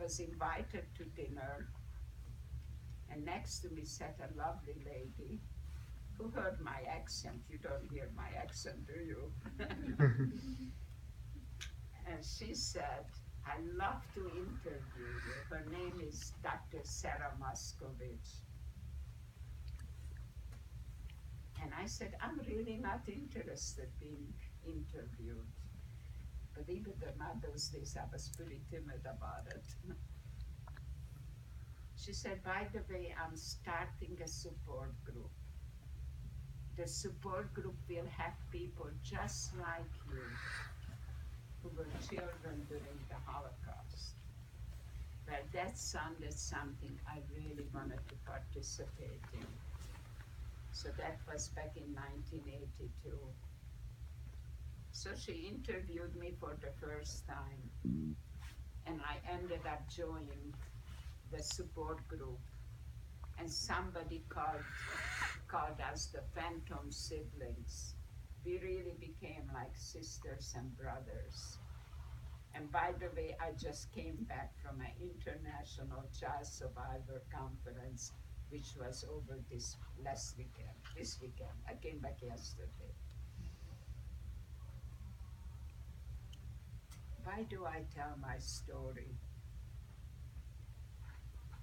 was invited to dinner, and next to me sat a lovely lady who heard my accent. You don't hear my accent, do you? And she said, I love to interview you. Her name is Dr. Sarah Moscovich. And I said, I'm really not interested in being interviewed. Believe it or not, those days I was pretty timid about it. She said, by the way, I'm starting a support group. The support group will have people just like you who were children during the Holocaust. Well, that sounded something I really wanted to participate in. So that was back in 1982. So she interviewed me for the first time, and I ended up joining the support group. And somebody called us the Phantom Siblings. We really became like sisters and brothers. And by the way, I just came back from an international child survivor conference, which was over this weekend. I came back yesterday. Why do I tell my story?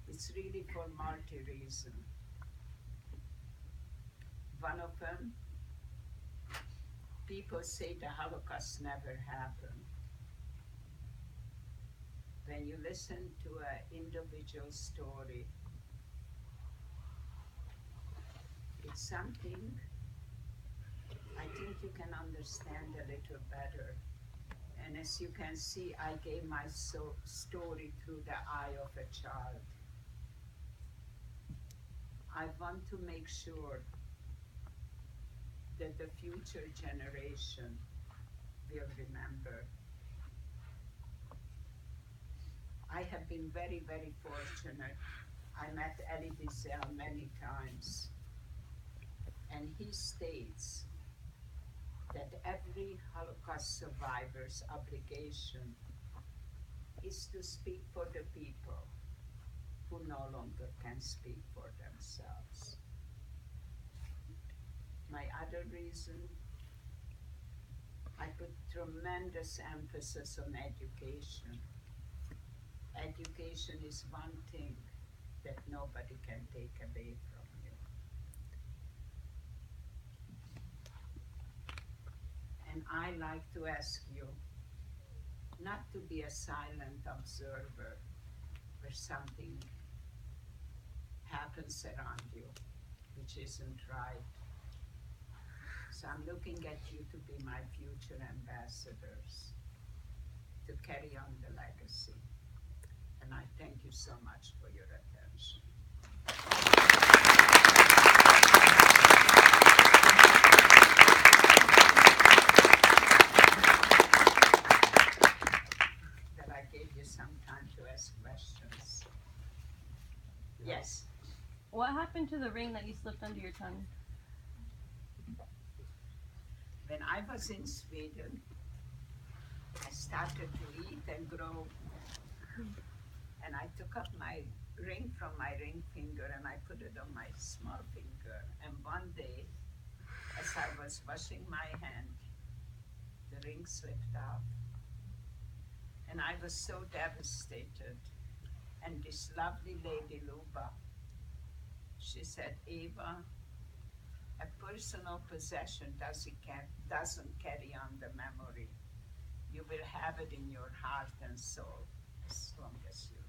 It's really for multi-reason. One of them, people say the Holocaust never happened. When you listen to an individual story, it's something I think you can understand a little better. And as you can see, I gave my story through the eye of a child. I want to make sure that the future generation will remember. I have been very, very fortunate. I met Elie Wiesel many times, and he states that every Holocaust survivor's obligation is to speak for the people who no longer can speak for themselves. My other reason, I put tremendous emphasis on education. Education is one thing that nobody can take away from you. And I like to ask you not to be a silent observer where something happens around you, which isn't right. So I'm looking at you to be my future ambassadors, to carry on the legacy. And I thank you so much for your attention. That I gave you some time to ask questions. Yes. What happened to the ring that you slipped under your tongue? When I was in Sweden, I started to eat and grow. And I took up my ring from my ring finger and I put it on my small finger. And one day, as I was washing my hand, the ring slipped off. And I was so devastated. And this lovely lady, Luba, she said, Eva, a personal possession doesn't carry on the memory. You will have it in your heart and soul as long as you live.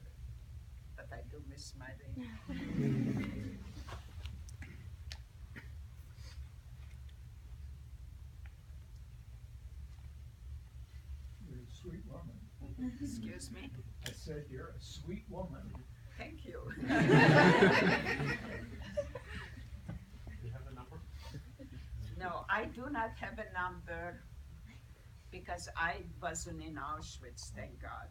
But I do miss my ring. You're a sweet woman. Excuse me? I said you're a sweet woman. Thank you. Do you have a number? No, I do not have a number because I wasn't in Auschwitz, thank God.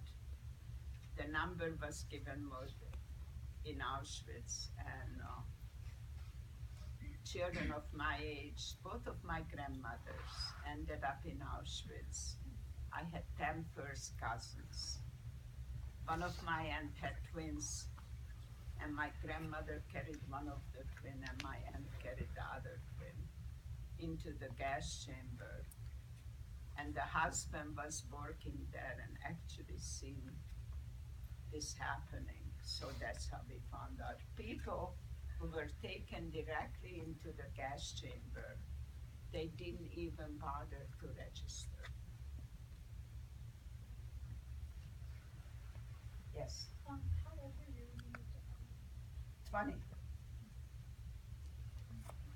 The number was given in Auschwitz, and children of my age, both of my grandmothers ended up in Auschwitz. I had 10 first cousins. One of my aunt had twins, and my grandmother carried one of the twin, and my aunt carried the other twin into the gas chamber. And the husband was working there and actually seen this happening. So that's how we found out. People who were taken directly into the gas chamber, they didn't even bother to register. Yes, How old were you when you moved to 20.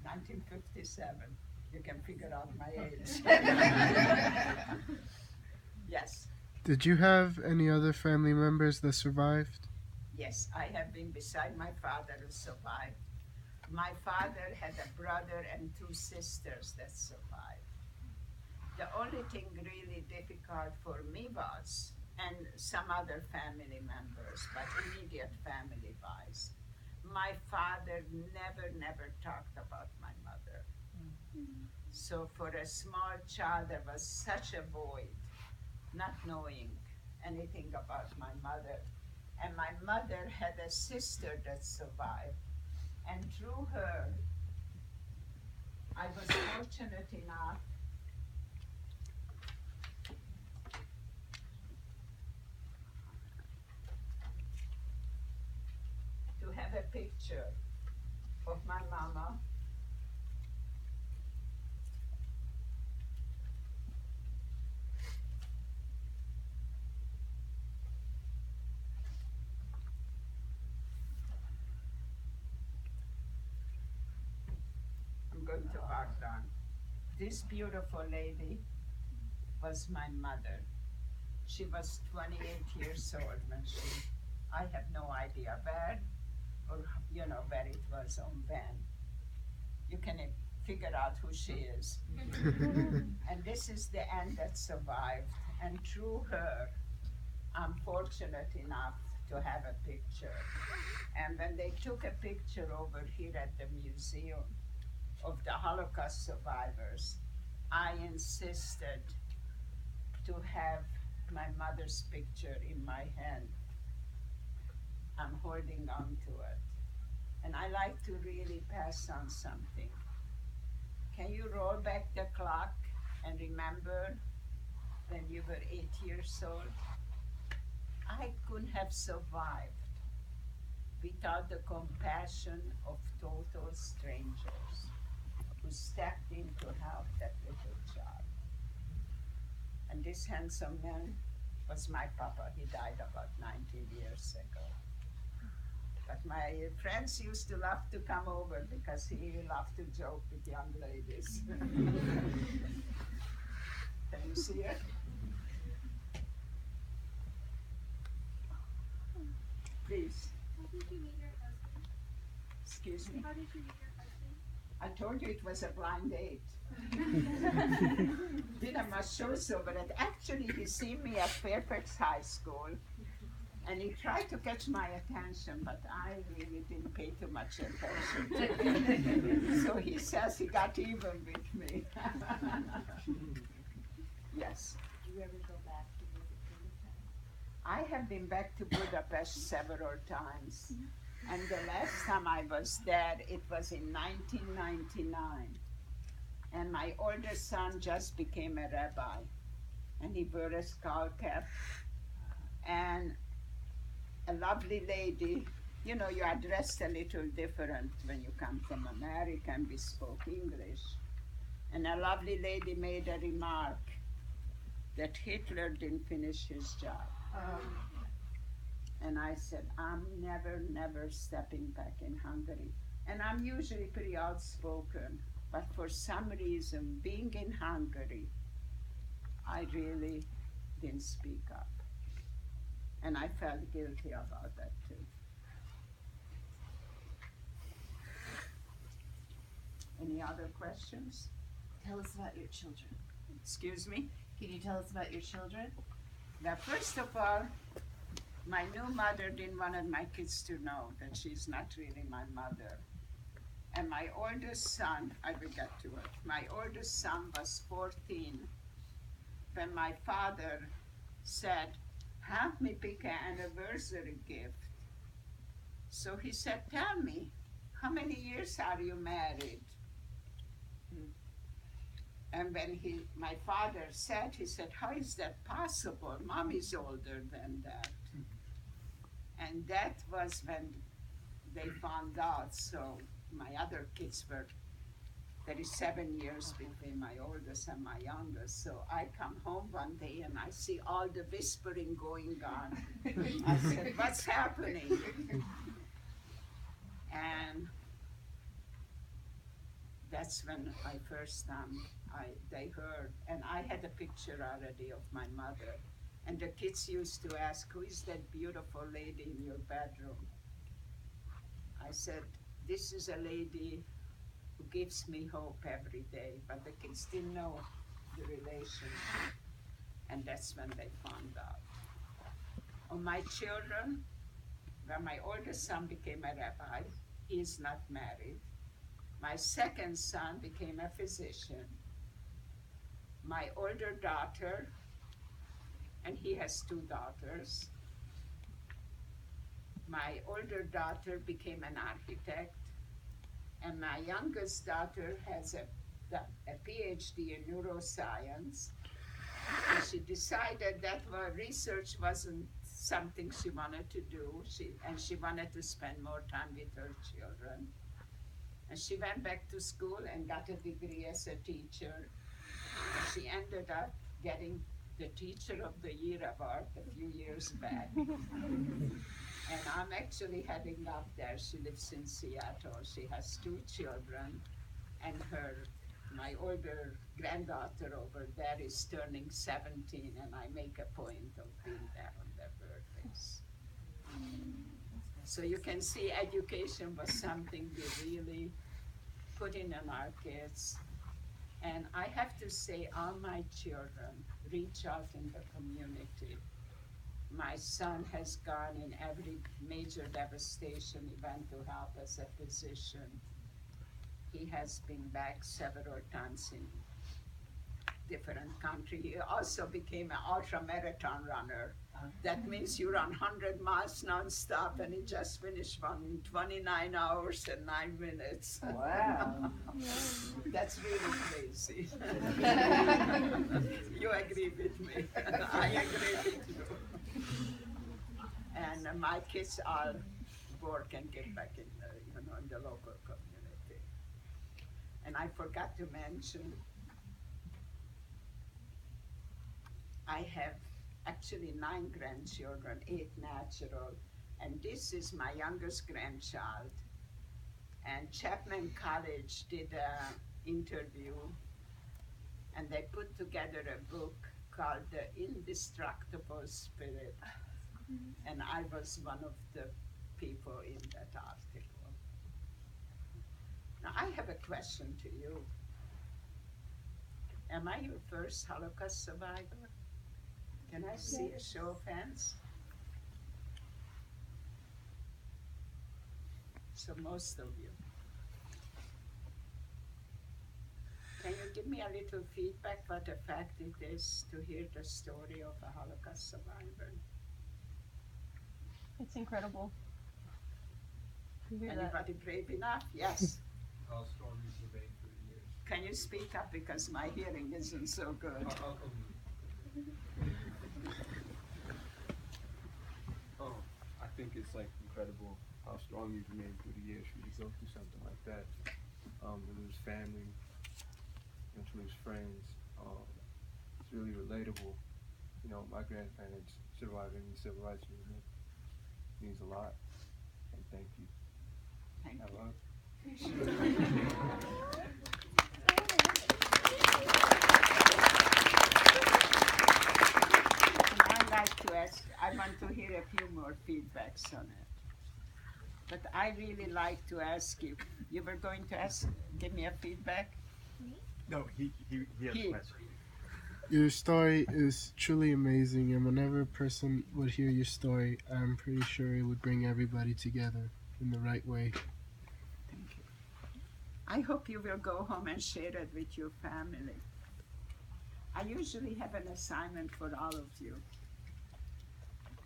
1957. You can figure out my age. Yes, Did you have any other family members that survived? yes, I have been beside my father who survived. My father had a brother and 2 sisters that survived. The only thing really difficult for me was, and some other family members, but immediate family wise, my father never talked about my mother. So for a small child, there was such a void, not knowing anything about my mother. And my mother had a sister that survived. And through her, I was fortunate enough to have a picture of my mama. I'm going to park down. This beautiful lady was my mother. She was 28 years old when I have no idea where or where it was on when. You can figure out who she is. And this is the aunt that survived. And through her, I'm fortunate enough to have a picture. And when they took a picture over here at the museum of the Holocaust survivors, I insisted to have my mother's picture in my hand. I'm holding on to it. And I like to really pass on something. Can you roll back the clock and remember when you were 8 years old? I couldn't have survived without the compassion of total strangers who stepped in to help that little child. And this handsome man was my papa. He died about 19 years ago. But my friends used to love to come over because he loved to joke with young ladies. Can you see it? Please, How did you meet your husband? excuse me. How did you meet your husband? I told you it was a blind date. Didn't must show so, but actually he seen me at Fairfax High School and he tried to catch my attention, but I really didn't pay too much attention. So he says he got even with me. Yes. Do you ever go back to visit Budapest? I have been back to Budapest several times. And the last time I was there, it was in 1999. And my older son just became a rabbi. And he wore a skull cap. And a lovely lady, you are dressed a little different when you come from America and we spoke English. And a lovely lady made a remark that Hitler didn't finish his job. And I said, I'm never stepping back in Hungary. And I'm usually pretty outspoken, but for some reason, being in Hungary, I really didn't speak up. And I felt guilty about that too. Any other questions? Tell us about your children. Excuse me? Can you tell us about your children? Now, first of all, my new mother didn't want my kids to know that she's not really my mother. And my oldest son, I will get to it, my oldest son was 14 when my father said, Help me pick an anniversary gift. So he said, tell me, how many years are you married? And when my father said, he said, how is that possible? Mommy's older than that. And that was when they found out. So my other kids were, there is 7 years between my oldest and my youngest. So I come home one day and I see all the whispering going on. I said, what's happening? And that's when I first time they heard, and I had a picture already of my mother. And the kids used to ask, who is that beautiful lady in your bedroom? I said, this is a lady who gives me hope every day. But the kids didn't know the relationship. And that's when they found out. On my children, when my oldest son became a rabbi, he is not married. My second son became a physician. My older daughter, and he has 2 daughters. My older daughter became an architect, and my youngest daughter has a PhD in neuroscience. And she decided that research wasn't something she wanted to do, and she wanted to spend more time with her children. And she went back to school and got a degree as a teacher. And she ended up getting the Teacher of the Year award a few years back. And I'm actually heading up there. She lives in Seattle. She has 2 children, and my older granddaughter over there is turning 17, and I make a point of being there on their birthdays. So you can see education was something we really put in on our kids. And I have to say, all my children reach out in the community. My son has gone in every major devastation event to help as a physician. He has been back several times in different countries. He also became an ultra-marathon runner. That means you run 100 miles nonstop, and he just finished one in 29 hours and 9 minutes. Wow. That's really crazy. You agree with me. I agree with you. And my kids all work and get back in the local community. And I forgot to mention, I have actually 9 grandchildren, 8 natural, and this is my youngest grandchild. And Chapman College did an interview, and they put together a book called The Indestructible Spirit. And I was one of the people in that article. Now I have a question to you. Am I your first Holocaust survivor? Can I see a show of hands? So most of you. Can you give me a little feedback what the fact it is to hear the story of a Holocaust survivor? It's incredible to hear that. Anybody brave enough? Yes. How strong is the vein through the years? Can you speak up because my hearing isn't so good? I think it's like incredible how strong you've remained through the years when you go through something like that. To lose family, and to lose friends, it's really relatable. You know, my grandparents surviving the civil rights movement means a lot, and thank you. Thank you. Hello. I'd like to ask, I want to hear a few more feedbacks on it. But I really like to ask you, you were going to give me a feedback? No, he has He. a question. Your story is truly amazing, and whenever a person would hear your story, I'm pretty sure it would bring everybody together in the right way. Thank you. I hope you will go home and share it with your family. I usually have an assignment for all of you.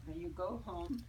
When you go home,